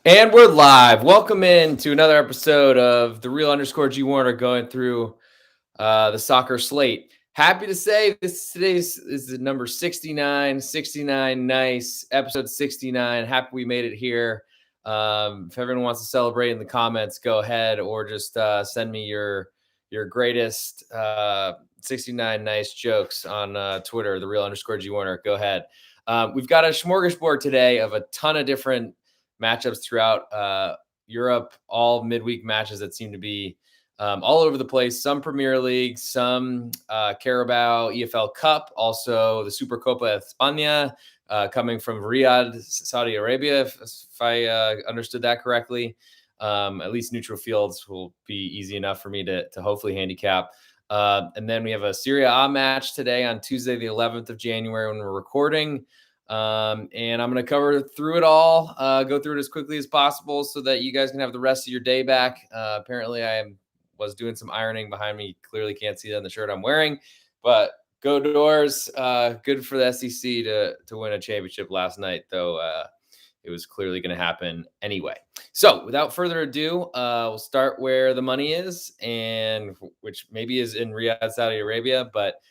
And we're live. Welcome in to another episode of the Real _ G Warner going through the soccer slate. Happy to say today's is the number 69, nice, episode 69. Happy we made it here. If everyone wants to celebrate in the comments, go ahead, or just send me your greatest 69 nice jokes on Twitter, the Real _ G Warner. Go ahead. We've got a smorgasbord today of a ton of different matchups throughout Europe, all midweek matches that seem to be all over the place. Some Premier League, some Carabao, EFL Cup, also the SuperCopa España coming from Riyadh, Saudi Arabia, if I understood that correctly. At least neutral fields will be easy enough for me to hopefully handicap. And then we have a Serie A match today on Tuesday, the 11th of January when we're recording. And I'm going to cover through it all, go through it as quickly as possible so that you guys can have the rest of your day back. Apparently I was doing some ironing behind me. Clearly can't see that in the shirt I'm wearing, but go Doors. Good for the SEC to win a championship last night, though. It was clearly going to happen anyway. So without further ado, we'll start where the money is, and which maybe is in Riyadh, Saudi Arabia, but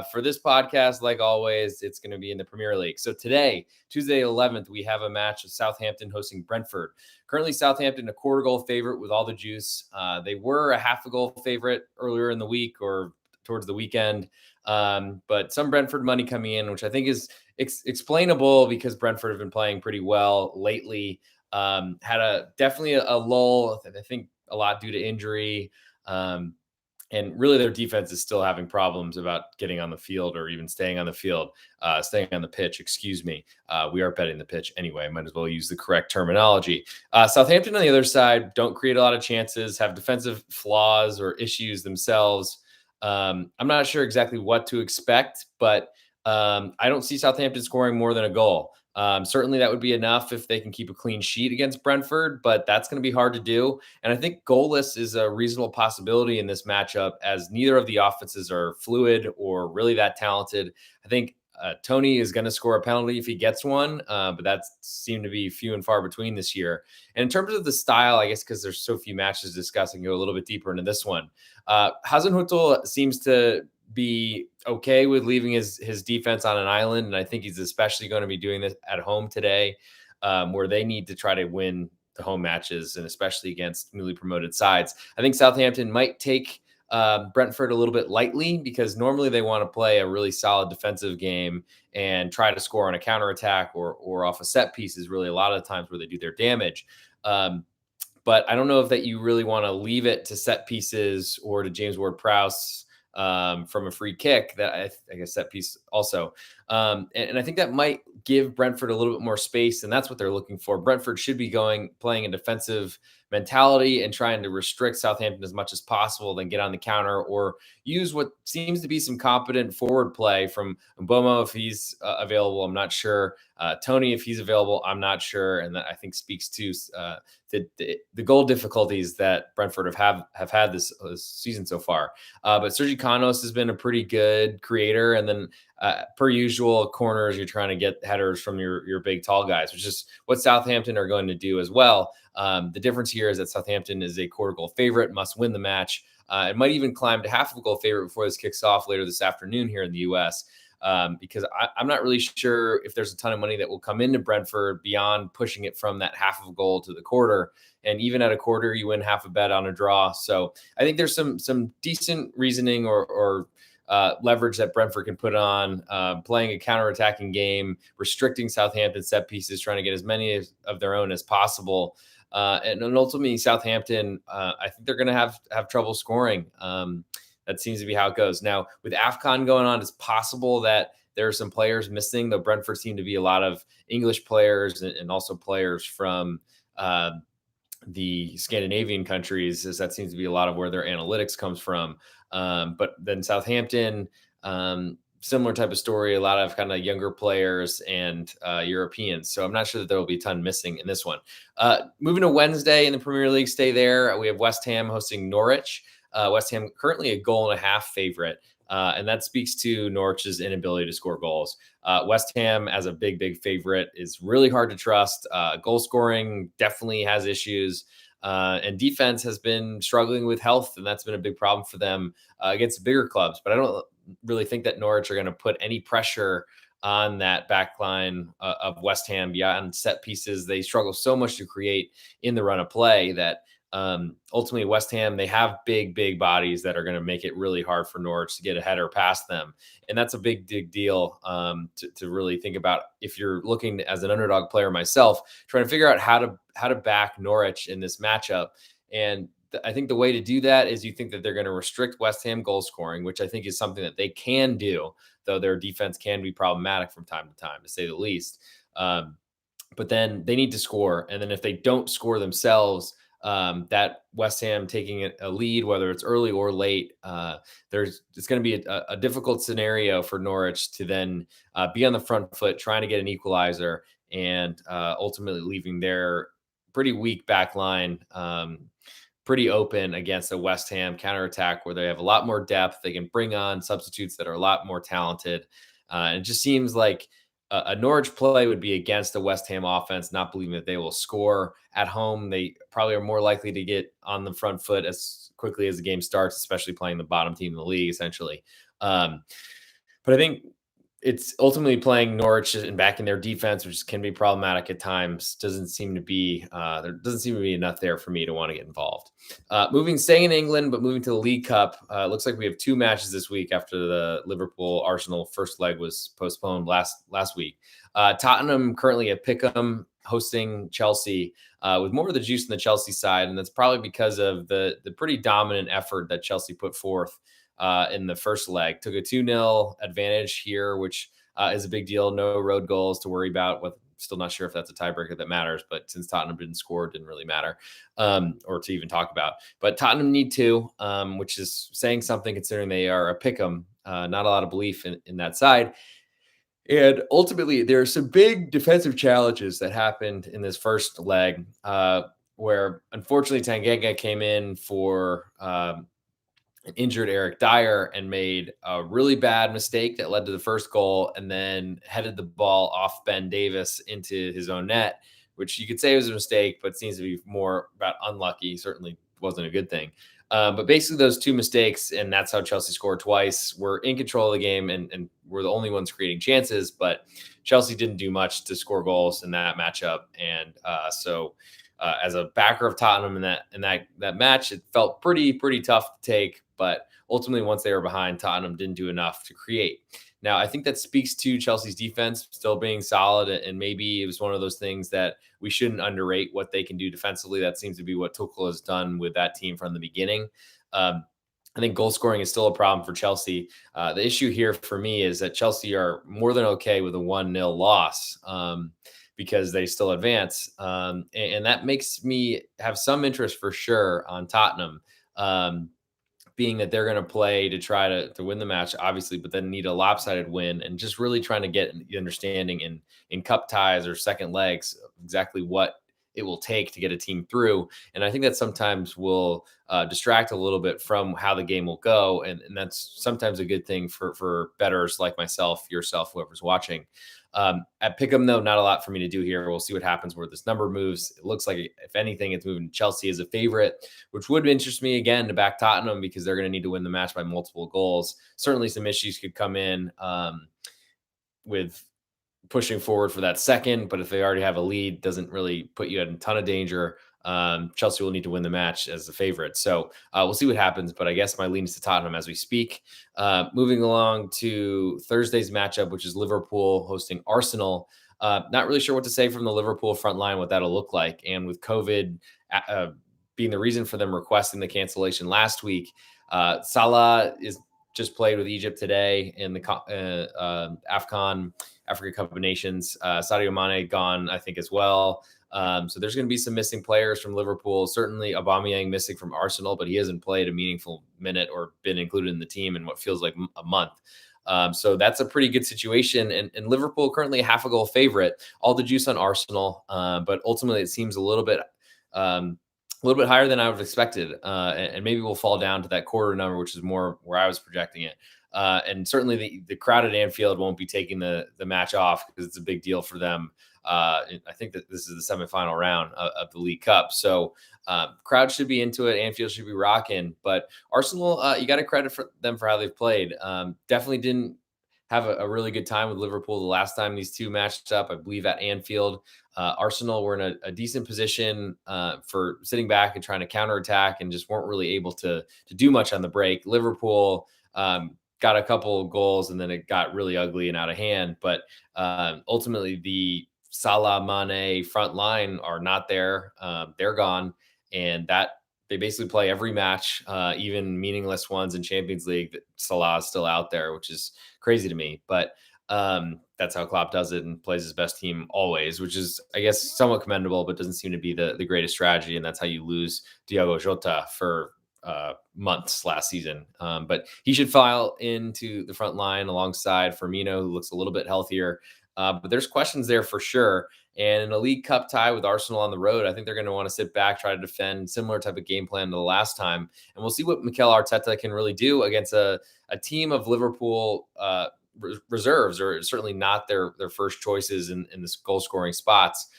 for this podcast, like always, it's going to be in the Premier League. So today, Tuesday 11th, we have a match of Southampton hosting Brentford. Currently, Southampton a quarter goal favorite with all the juice. They were a half a goal favorite earlier in the week or towards the weekend. But some Brentford money coming in, which I think is explainable because Brentford have been playing pretty well lately. Had definitely a lull, I think a lot due to injury. And really their defense is still having problems about getting on the field or even staying on the field, staying on the pitch, excuse me. We are betting the pitch anyway. Might as well use the correct terminology. Southampton on the other side don't create a lot of chances, have defensive flaws or issues themselves. I'm not sure exactly what to expect, but I don't see Southampton scoring more than a goal. Certainly that would be enough if they can keep a clean sheet against Brentford, but that's going to be hard to do. And I think goalless is a reasonable possibility in this matchup as neither of the offenses are fluid or really that talented. I think Tony is going to score a penalty if he gets one, but that seemed to be few and far between this year. And in terms of the style, I guess because there's so few matches discussing, go a little bit deeper into this one. Hasenhüttl seems to be okay with leaving his defense on an island. And I think he's especially going to be doing this at home today, where they need to try to win the home matches and especially against newly promoted sides. I think Southampton might take Brentford a little bit lightly because normally they want to play a really solid defensive game and try to score on a counterattack or off a set piece is really a lot of the times where they do their damage. But I don't know if that you really want to leave it to set pieces or to James Ward-Prowse from a free kick that I guess set piece also. And I think that might give Brentford a little bit more space, and that's what they're looking for. Brentford should be playing a defensive mentality and trying to restrict Southampton as much as possible, then get on the counter or use what seems to be some competent forward play from Mboma if he's available. I'm not sure. Tony, if he's available, I'm not sure. And that I think speaks to the goal difficulties that Brentford have had this season so far. But Sergi Canos has been a pretty good creator. And then per usual, corners, you're trying to get headers from your big, tall guys, which is what Southampton are going to do as well. The difference here is that Southampton is a quarter goal favorite, must win the match. It might even climb to half of a goal favorite before this kicks off later this afternoon here in the U.S. Because I'm not really sure if there's a ton of money that will come into Brentford beyond pushing it from that half of a goal to the quarter. And even at a quarter, you win half a bet on a draw. So I think there's some decent reasoning or leverage that Brentford can put on, playing a counterattacking game, restricting Southampton set pieces, trying to get as many of their own as possible. And ultimately, Southampton, I think they're going to have trouble scoring. That seems to be how it goes. Now, with AFCON going on, it's possible that there are some players missing, though Brentford seem to be a lot of English players and also players from the Scandinavian countries, as that seems to be a lot of where their analytics comes from. But then Southampton, similar type of story, a lot of kind of younger players and Europeans. So I'm not sure that there will be a ton missing in this one. Moving to Wednesday in the Premier League, stay there. We have West Ham hosting Norwich. West Ham currently a 1.5 goal favorite. And that speaks to Norwich's inability to score goals. West Ham, as a big favorite, is really hard to trust. Goal scoring definitely has issues. And defense has been struggling with health, and that's been a big problem for them against bigger clubs. But I don't really think that Norwich are going to put any pressure on that back line of West Ham beyond set pieces. They struggle so much to create in the run of play that ultimately West Ham, they have big bodies that are going to make it really hard for Norwich to get ahead or past them. And that's a big deal to really think about if you're looking as an underdog player myself, trying to figure out how to back Norwich in this matchup. And I think the way to do that is you think that they're going to restrict West Ham goal scoring, which I think is something that they can do, though their defense can be problematic from time to time, to say the least. But then they need to score. And then if they don't score themselves, that West Ham taking a lead, whether it's early or late, it's going to be a difficult scenario for Norwich to then be on the front foot, trying to get an equalizer, and ultimately leaving their pretty weak back line pretty open against a West Ham counterattack where they have a lot more depth. They can bring on substitutes that are a lot more talented. And it just seems like a Norwich play would be against the West Ham offense, not believing that they will score at home. They probably are more likely to get on the front foot as quickly as the game starts, especially playing the bottom team in the league, essentially. But I think it's ultimately playing Norwich and backing their defense, which can be problematic at times. There doesn't seem to be enough there for me to want to get involved. Staying in England, but moving to the League Cup. Looks like we have two matches this week after the Liverpool Arsenal first leg was postponed last week. Tottenham currently at Pick'em hosting Chelsea with more of the juice on the Chelsea side, and that's probably because of the pretty dominant effort that Chelsea put forth in the first leg. Took a 2-0 advantage here, which is a big deal. No road goals to worry about. Still not sure if that's a tiebreaker that matters, but since Tottenham didn't score, it didn't really matter or to even talk about. But Tottenham need two, which is saying something considering they are a pick'em. Not a lot of belief in that side. And ultimately, there are some big defensive challenges that happened in this first leg where unfortunately Tanganga came in for injured Eric Dyer and made a really bad mistake that led to the first goal, and then headed the ball off Ben Davis into his own net, which you could say was a mistake, but seems to be more about unlucky. Certainly wasn't a good thing. But basically those two mistakes, and that's how Chelsea scored twice, were in control of the game and were the only ones creating chances, but Chelsea didn't do much to score goals in that matchup. And so as a backer of Tottenham in that match, it felt pretty tough to take. But ultimately, once they were behind, Tottenham didn't do enough to create. Now, I think that speaks to Chelsea's defense still being solid, and maybe it was one of those things that we shouldn't underrate what they can do defensively. That seems to be what Tuchel has done with that team from the beginning. I think goal scoring is still a problem for Chelsea. The issue here for me is that Chelsea are more than okay with a 1-0 loss. Because they still advance. And that makes me have some interest for sure on Tottenham, being that they're going to play to try to win the match, obviously, but then need a lopsided win and just really trying to get the understanding in cup ties or second legs exactly what it will take to get a team through. And I think that sometimes will distract a little bit from how the game will go. And that's sometimes a good thing for bettors like myself, yourself, whoever's watching. At Pick'em, though, not a lot for me to do here. We'll see what happens where this number moves. It looks like, if anything, it's moving Chelsea as a favorite, which would interest me again to back Tottenham because they're going to need to win the match by multiple goals. Certainly some issues could come in with pushing forward for that second, but if they already have a lead, doesn't really put you in a ton of danger. Chelsea will need to win the match as the favorite. So we'll see what happens, but I guess my lean is to Tottenham as we speak. Moving along to Thursday's matchup, which is Liverpool hosting Arsenal. Not really sure what to say from the Liverpool front line, what that'll look like. And with COVID being the reason for them requesting the cancellation last week, Salah is just played with Egypt today in the AFCON, Africa Cup of Nations. Sadio Mane gone, I think, as well. So there's going to be some missing players from Liverpool. Certainly Aubameyang missing from Arsenal, but he hasn't played a meaningful minute or been included in the team in what feels like a month. So that's a pretty good situation. And Liverpool currently a half a goal favorite. All the juice on Arsenal, but ultimately it seems a little bit higher than I would have expected. And maybe we'll fall down to that quarter number, which is more where I was projecting it. And certainly the crowd at Anfield won't be taking the match off because it's a big deal for them. I think that this is the semifinal round of the League Cup. So crowd should be into it. Anfield should be rocking. But Arsenal, you got to credit for them for how they've played. Definitely didn't have a really good time with Liverpool the last time these two matched up, I believe, at Anfield. Arsenal were in a decent position for sitting back and trying to counterattack and just weren't really able to do much on the break. Liverpool got a couple of goals and then it got really ugly and out of hand. But ultimately, the Salah, Mane front line are not there. They're gone. And that they basically play every match, even meaningless ones in Champions League. That Salah is still out there, which is crazy to me. But that's how Klopp does it and plays his best team always, which is, I guess, somewhat commendable, but doesn't seem to be the greatest strategy. And that's how you lose Diogo Jota for months last season. But he should file into the front line alongside Firmino, who looks a little bit healthier. But there's questions there for sure. And in a League Cup tie with Arsenal on the road, I think they're going to want to sit back, try to defend similar type of game plan to the last time. And we'll see what Mikel Arteta can really do against a team of Liverpool reserves, or certainly not their first choices in this goal scoring spots.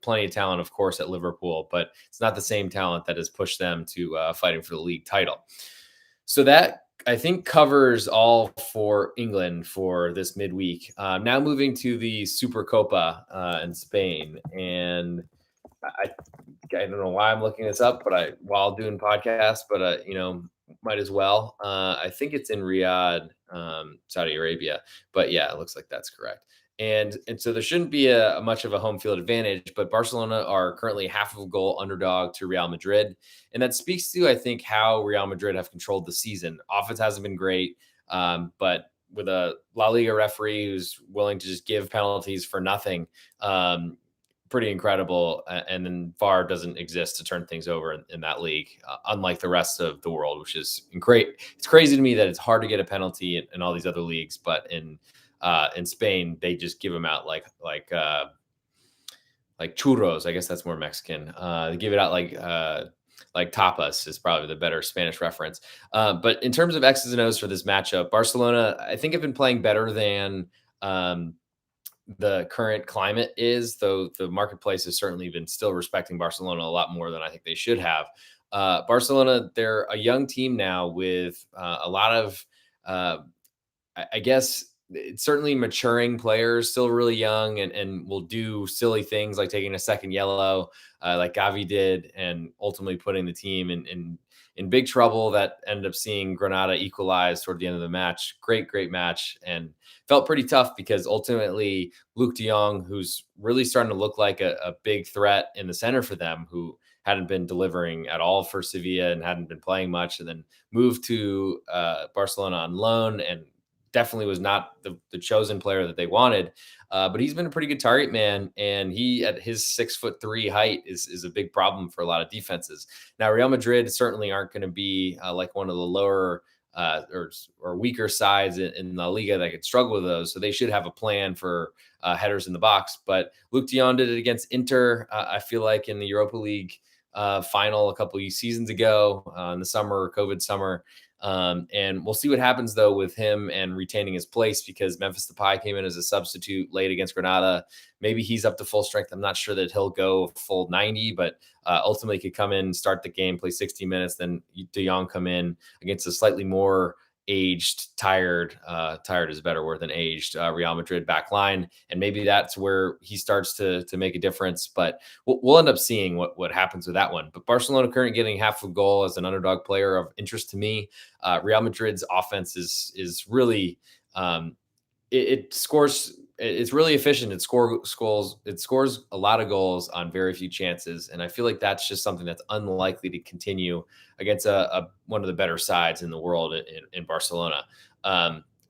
Plenty of talent, of course, at Liverpool, but it's not the same talent that has pushed them to fighting for the league title. So that, I think, covers all for England for this midweek. Now moving to the SuperCopa in Spain. And I don't know why I'm looking this up, but while doing podcasts, but might as well. I think it's in Riyadh, Saudi Arabia. But yeah, it looks like that's correct. And so there shouldn't be a much of a home field advantage, but Barcelona are currently half of a goal underdog to Real Madrid. And that speaks to, I think, how Real Madrid have controlled the season. Offense hasn't been great, but with a La Liga referee who's willing to just give penalties for nothing, pretty incredible. And then VAR doesn't exist to turn things over in that league, unlike the rest of the world, which is great. It's crazy to me that it's hard to get a penalty in all these other leagues, but in Spain, they just give them out like churros. I guess that's more Mexican. They give it out like tapas is probably the better Spanish reference. But in terms of X's and O's for this matchup, Barcelona, I think, have been playing better than the current climate is, though the marketplace has certainly been still respecting Barcelona a lot more than I think they should have. Barcelona, they're a young team now with a lot of, I guess, it's certainly maturing players, still really young, and will do silly things like taking a second yellow, like Gavi did, and ultimately putting the team in big trouble that ended up seeing Granada equalize toward the end of the match. Great match, and felt pretty tough because ultimately Luke de Jong, who's really starting to look like a big threat in the center for them, who hadn't been delivering at all for Sevilla and hadn't been playing much, and then moved to Barcelona on loan and definitely was not the chosen player that they wanted. But he's been a pretty good target man, and he, at his 6'3" height, is a big problem for a lot of defenses. Now, Real Madrid certainly aren't going to be like one of the lower or weaker sides in La Liga that could struggle with those. So they should have a plan for headers in the box. But Luke de Jong did it against Inter. I feel like in the Europa League final a couple of seasons ago in the summer, COVID summer. And we'll see what happens, though, with him and retaining his place, because Memphis Depay came in as a substitute late against Granada. Maybe he's up to full strength. I'm not sure that he'll go full 90, but ultimately could come in, start the game, play 60 minutes, then De Jong come in against a slightly more aged, tired is a better word than aged, Real Madrid back line. And maybe that's where he starts to make a difference, but we'll end up seeing what happens with that one. But Barcelona currently getting half a goal as an underdog player of interest to me. Real Madrid's offense is really, it scores. It's really efficient. It scores a lot of goals on very few chances, and I feel like that's just something that's unlikely to continue against one of the better sides in the world in Barcelona.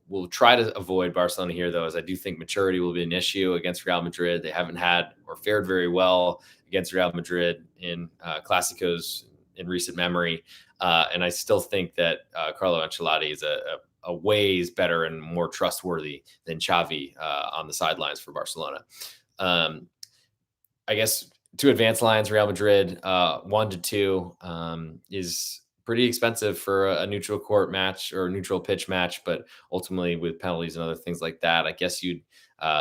We'll try to avoid Barcelona here, though, as I do think maturity will be an issue against Real Madrid. They haven't had or fared very well against Real Madrid in Clásicos in recent memory, and I still think that Carlo Ancelotti is a ways better and more trustworthy than Xavi on the sidelines for Barcelona. I guess two advanced lines, Real Madrid 1-2 is pretty expensive for a neutral court match or neutral pitch match, but ultimately with penalties and other things like that, I guess you'd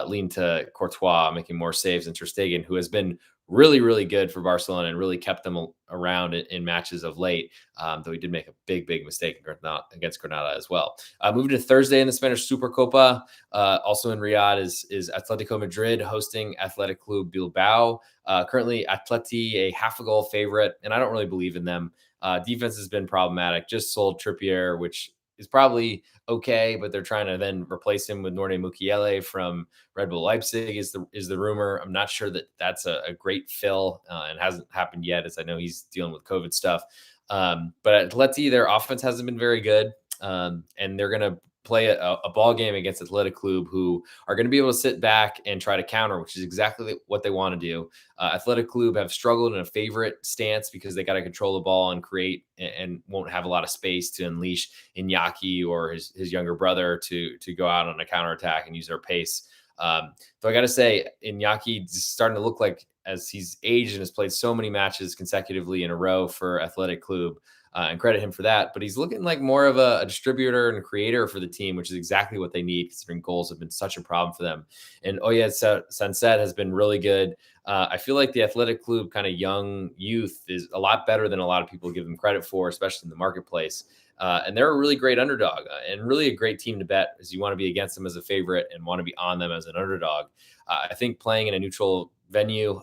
lean to Courtois making more saves than Ter Stegen, who has been really, really good for Barcelona and really kept them around in matches of late. Though he did make a big mistake against Granada as well. Moving to Thursday in the Spanish Supercopa, also in Riyadh is Atletico Madrid hosting Athletic Club Bilbao. Currently, Atleti a half a goal favorite, and I don't really believe in them. Defense has been problematic. Just sold Trippier, which is probably okay, but they're trying to then replace him with Norne Mukiele from Red Bull Leipzig is the rumor. I'm not sure that that's a great fill and hasn't happened yet, as I know he's dealing with COVID stuff. But at Atleti, their offense hasn't been very good, and they're going to play a ball game against Athletic Club, who are going to be able to sit back and try to counter, which is exactly what they want to do. Athletic Club have struggled in a favorite stance because they got to control the ball and create and won't have a lot of space to unleash Iñaki or his younger brother to go out on a counterattack and use their pace. So I got to say, Iñaki is starting to look like, as he's aged and has played so many matches consecutively in a row for Athletic Club, and credit him for that. But he's looking like more of a distributor and creator for the team, which is exactly what they need, considering goals have been such a problem for them. And Oyed Sanset has been really good. I feel like the Athletic Club kind of young youth is a lot better than a lot of people give them credit for, especially in the marketplace. And they're a really great underdog and really a great team to bet, as you want to be against them as a favorite and want to be on them as an underdog. I think playing in a neutral venue,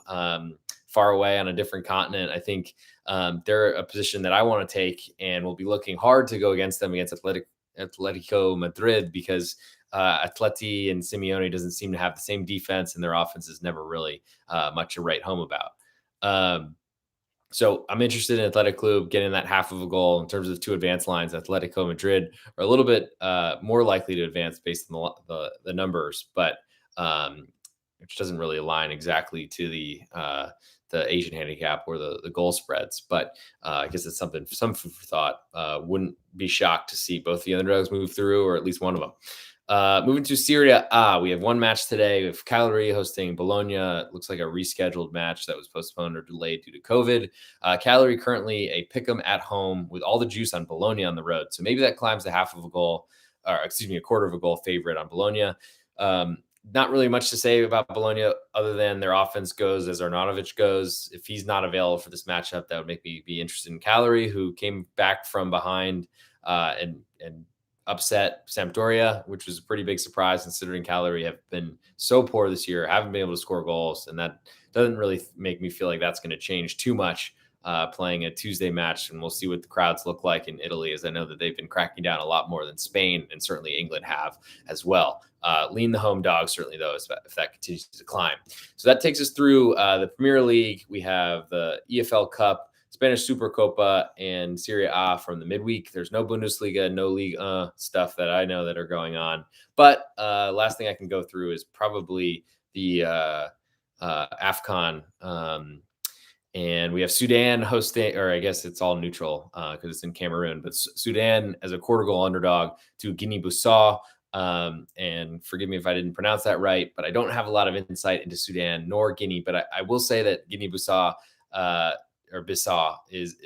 far away on a different continent, I think they're a position that I want to take, and we'll be looking hard to go against them against Atletico Madrid, because Atleti and Simeone doesn't seem to have the same defense, and their offense is never really much to write home about. So I'm interested in Athletic Club getting that half of a goal. In terms of the two advanced lines, Atletico Madrid are a little bit more likely to advance based on the numbers, but which doesn't really align exactly to the Asian handicap or the goal spreads. But I guess it's some food for thought. Wouldn't be shocked to see both the underdogs move through, or at least one of them. Moving to Serie A, we have one match today. We have Cagliari hosting Bologna. It looks like a rescheduled match that was postponed or delayed due to COVID. Cagliari currently a pick'em at home with all the juice on Bologna on the road. So maybe that climbs a quarter of a goal favorite on Bologna. Not really much to say about Bologna other than their offense goes as Arnautovic goes. If he's not available for this matchup, that would make me be interested in Cagliari, who came back from behind and upset Sampdoria, which was a pretty big surprise considering Cagliari have been so poor this year, haven't been able to score goals, and that doesn't really make me feel like that's going to change too much playing a Tuesday match. And we'll see what the crowds look like in Italy, as I know that they've been cracking down a lot more than Spain and certainly England have as well. Lean the home dog, certainly, though, if that continues to climb. So that takes us through the Premier League. We have the EFL Cup, Spanish Supercopa, and Serie A from the midweek. There's no Bundesliga, no Liga stuff that I know that are going on. But last thing I can go through is probably the AFCON. And we have Sudan hosting, or I guess it's all neutral because it's in Cameroon, but Sudan as a quarter goal underdog to Guinea-Bissau. And forgive me if I didn't pronounce that right, but I don't have a lot of insight into Sudan nor Guinea. But I will say that Guinea-Bissau or Bissau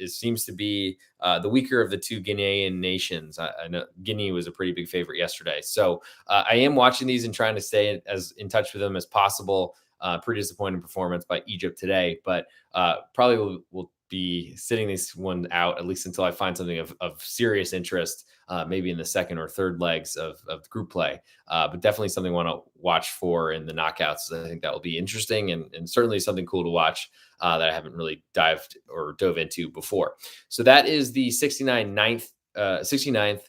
seems to be the weaker of the two Guinean nations. I know Guinea was a pretty big favorite yesterday. So I am watching these and trying to stay as in touch with them as possible. Pretty disappointing performance by Egypt today, but probably will be sitting this one out at least until I find something of serious interest, maybe in the second or third legs of the group play. But definitely something I want to watch for in the knockouts. I think that will be interesting and certainly something cool to watch that I haven't really dove into before. So that is the 69th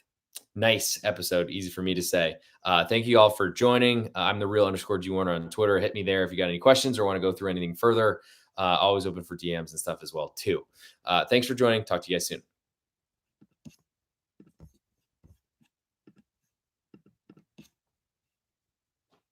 nice episode. Easy for me to say. Thank you all for joining. I'm the real_G Warner on Twitter. Hit me there if you got any questions or want to go through anything further. Always open for DMs and stuff as well too. Thanks for joining. Talk to you guys soon.